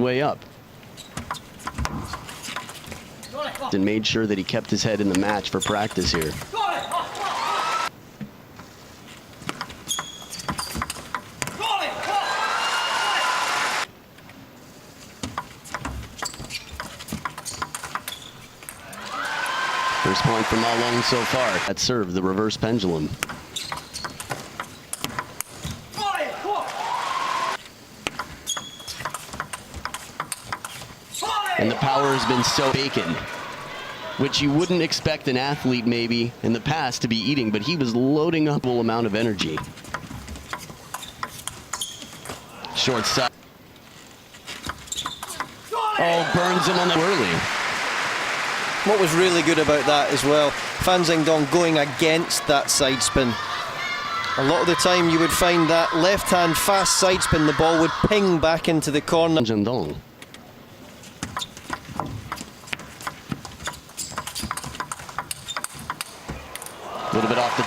way up. And made sure that he kept his head in the match for practice here. First point from Ma Long so far. That serve, the reverse pendulum. And the power has been so vacant, which you wouldn't expect an athlete maybe in the past to be eating, but he was loading up a full amount of energy. Short side. Oh, burns him on the early. What was really good about that as well, Fan Zhendong going against that side spin. A lot of the time you would find that left-hand fast side spin, the ball would ping back into the corner. Zhendong. A little bit off the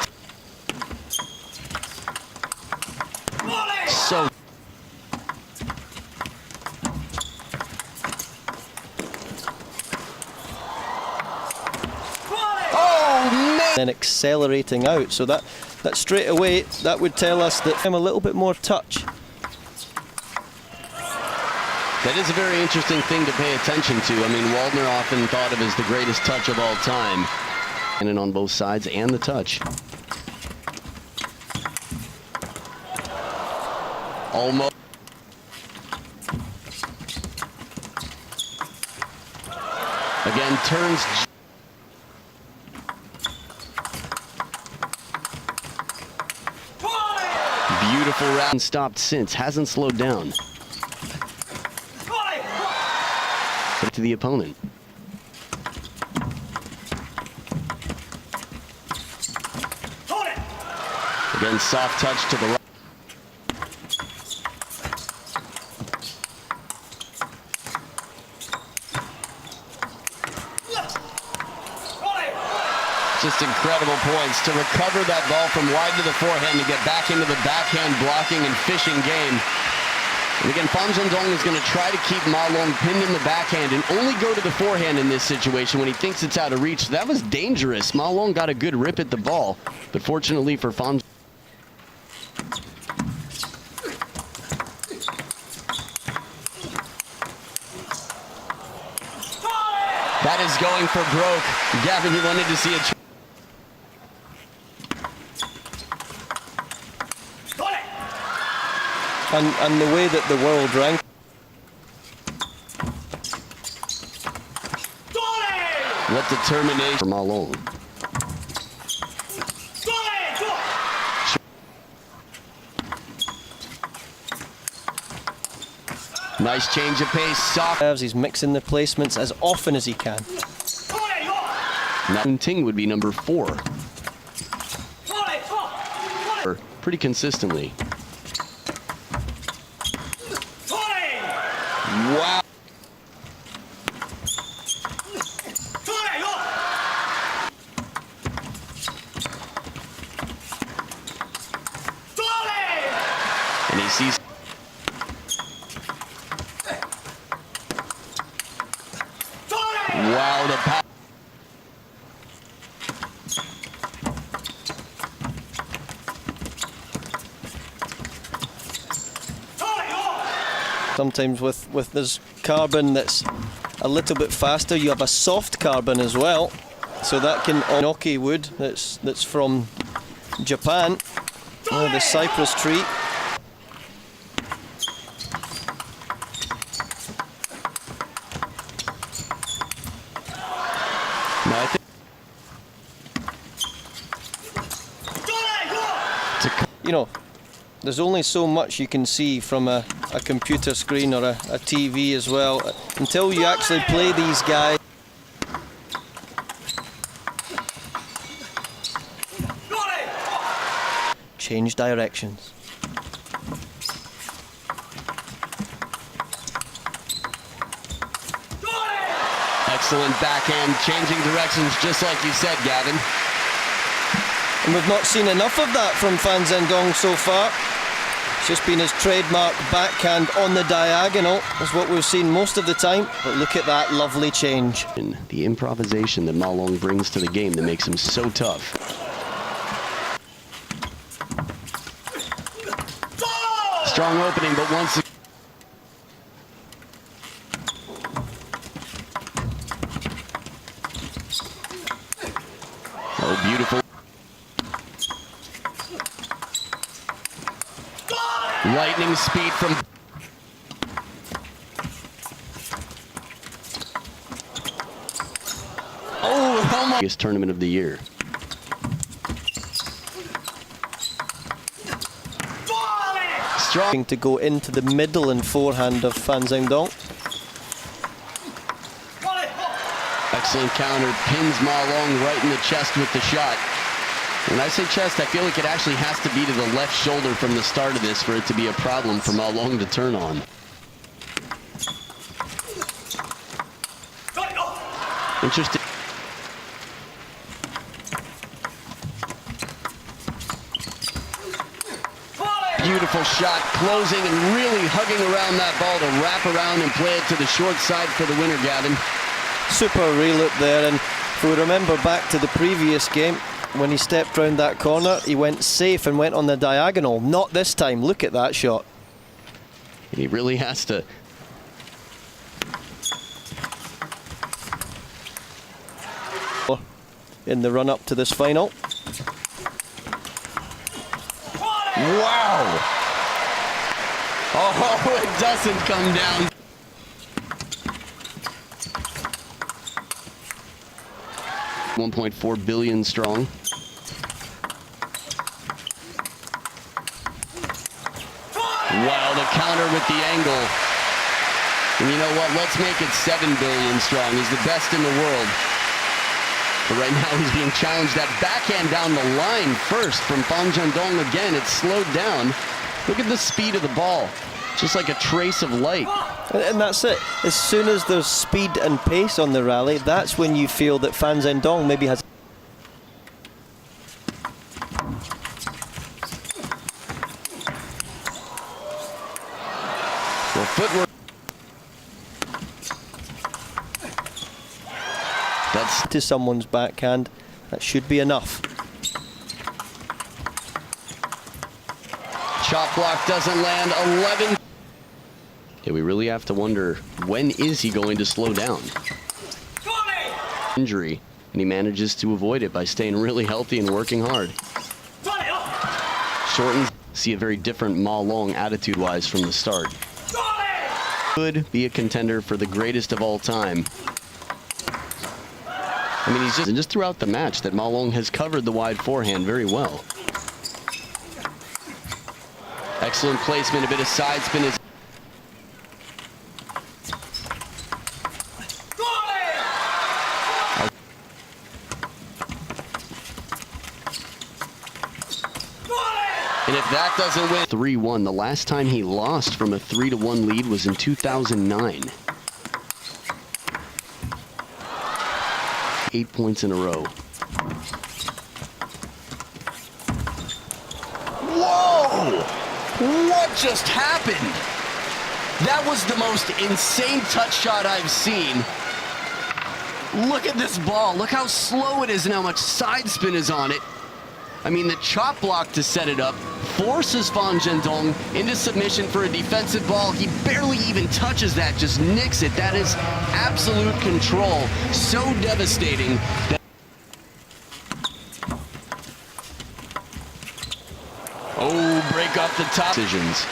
so then accelerating out, so that straight away that would tell us that I'm a little bit more touch. That is a very interesting thing to pay attention to. I mean, Waldner often thought of as the greatest touch of all time. And on both sides and the touch. Almost. Again, turns. Beautiful round. Stopped since. Hasn't slowed down. To the opponent. Again, soft touch to the right. Just incredible points to recover that ball from wide to the forehand to get back into the backhand blocking and fishing game. And again, Fan Zhendong is going to try to keep Ma Long pinned in the backhand and only go to the forehand in this situation when he thinks it's out of reach. That was dangerous. Ma Long got a good rip at the ball, but fortunately for Fan. That is going for broke. Gavin, you wanted to see a... And the way that the world ranked. What determination for Ma Long. Nice change of pace. Soft. He's mixing the placements as often as he can. Now Ting would be number 4. Pretty consistently. Wow. And he sees. Wow, the power. Sometimes with this carbon that's a little bit faster, you have a soft carbon as well. So that can enoki wood that's from Japan, the cypress tree. No, I think you know, there's only so much you can see from a computer screen or a TV as well until you actually play these guys. Change directions. excellent backhand, changing directions just like you said, Gavin. And we've not seen enough of that from Fan Zhendong so far. It's just been his trademark backhand on the diagonal, is what we've seen most of the time. But look at that lovely change. And the improvisation that Ma Long brings to the game that makes him so tough. Strong opening, but once again. Oh, beautiful. Lightning speed from... Oh, my... Biggest tournament of the year. Strong to go into the middle and forehand of Zhendong. Excellent counter, pins Ma Long right in the chest with the shot. When I say chest, I feel like it actually has to be to the left shoulder from the start of this for it to be a problem for Ma Long to turn on. Interesting. Beautiful shot, closing and really hugging around that ball to wrap around and play it to the short side for the winner, Gavin. Super reloop there, and if we remember back to the previous game, when he stepped round that corner, he went safe and went on the diagonal. Not this time. Look at that shot. And he really has to. In the run-up to this final. Wow! Oh, it doesn't come down. $1.4 billion strong. Wow, the counter with the angle. And you know what? Let's make it 7 billion strong. He's the best in the world. But right now he's being challenged. That backhand down the line first from Zhendong again. It's slowed down. Look at the speed of the ball. Just like a trace of light. And that's it. As soon as there's speed and pace on the rally, that's when you feel that Zhendong maybe has... Well, footwork. That's to someone's backhand. That should be enough. Chop block doesn't land. 11. Yeah, we really have to wonder, when is he going to slow down? Injury, and he manages to avoid it by staying really healthy and working hard. Shortens. See a very different Ma Long attitude-wise from the start. Could be a contender for the greatest of all time. I mean, he's just throughout the match that Ma Long has covered the wide forehand very well. Excellent placement, a bit of side spin. And if that doesn't win, 3-1. The last time he lost from a 3-1 lead was in 2009. 8 points in a row. Whoa! What just happened? That was the most insane touch shot I've seen. Look at this ball. Look how slow it is and how much side spin is on it. I mean, the chop block to set it up forces Zhendong into submission for a defensive ball. He barely even touches that, just nicks it. That is absolute control. So devastating. Oh, break off the top. Decisions.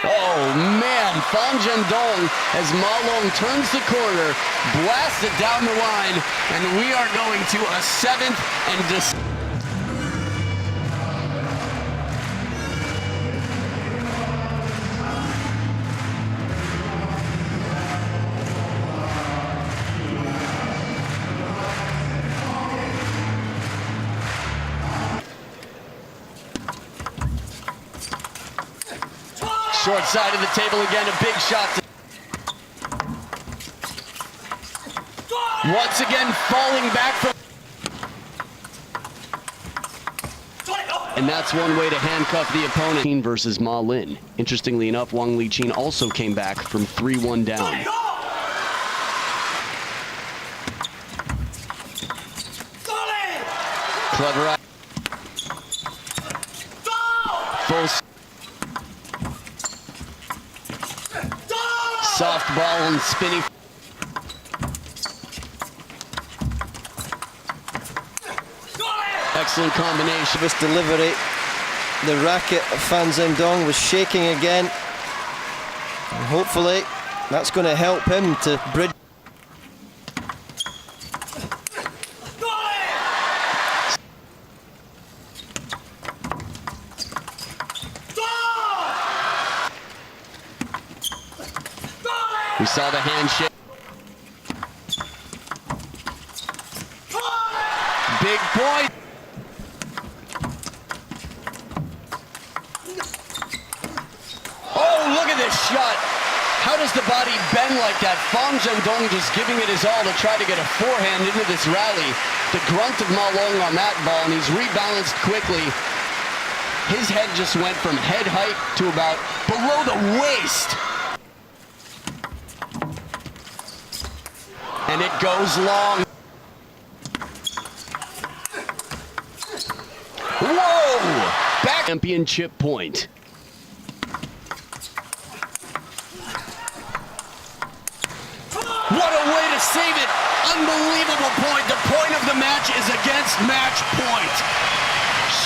Oh, man, Zhendong, as Ma Long turns the corner, blasts it down the line, and we are going to a 7th and short side of the table again, a big shot. Once again, falling back from... and that's one way to handcuff the opponent. Versus Ma Lin. Interestingly enough, Wang Liqin also came back from 3-1 down. Clever. Full soft ball and spinning. Excellent combination. This delivery, the racket of Zhendong was shaking again. And hopefully that's going to help him to bridge. We saw the handshake. Big point. Oh, look at this shot. How does the body bend like that? Zhendong just giving it his all to try to get a forehand into this rally. The grunt of Ma Long on that ball, and he's rebalanced quickly. His head just went from head height to about below the waist. And it goes long. Whoa! Back championship point. What a way to save it. Unbelievable point. The point of the match is against match point.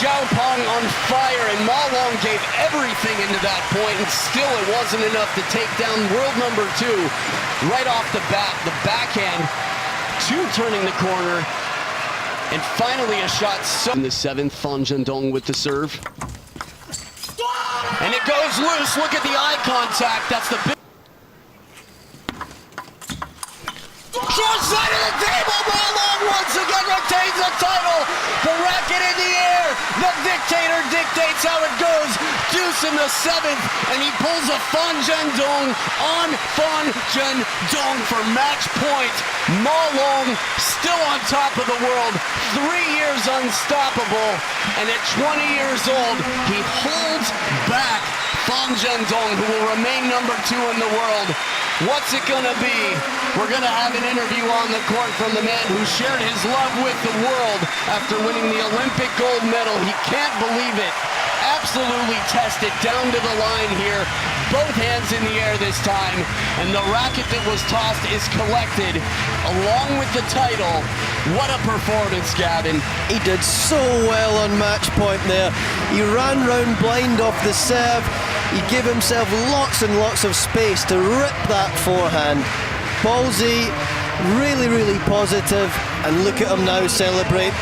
Xiaopeng on fire, and Ma Long gave everything into that point, and still it wasn't enough to take down world number 2 right off the bat. The backhand, 2 turning the corner, and finally a shot. In the 7th, Zhendong with the serve. And it goes loose. Look at the eye contact. That's the big. Short side of the table. Ma Long once again retains the title. The racket in the air. The dictator dictates how it goes. Deuce in the 7th, and he pulls a Zhendong on Zhendong for match point. Ma Long still on top of the world. 3 years unstoppable, and at 20 years old, he holds back Zhendong, who will remain number 2 in the world. What's it gonna be? We're gonna have an interview on the court from the man who shared his love with the world after winning the Olympic gold medal. He can't believe it. Absolutely tested down to the line here. Both hands in the air this time, and the racket that was tossed is collected along with the title. What a performance, Gavin. He did so well on match point there. He ran round blind off the serve. He gave himself lots and lots of space to rip that forehand. Ballsy, really, really positive, and look at him now celebrate.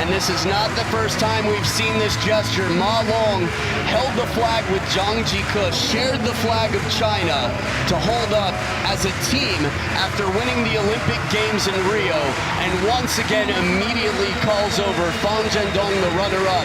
And this is not the first time we've seen this gesture. Ma Long held the flag with Zhang Jike, shared the flag of China to hold up as a team after winning the Olympic Games in Rio, and once again immediately calls over Zhendong, the runner-up.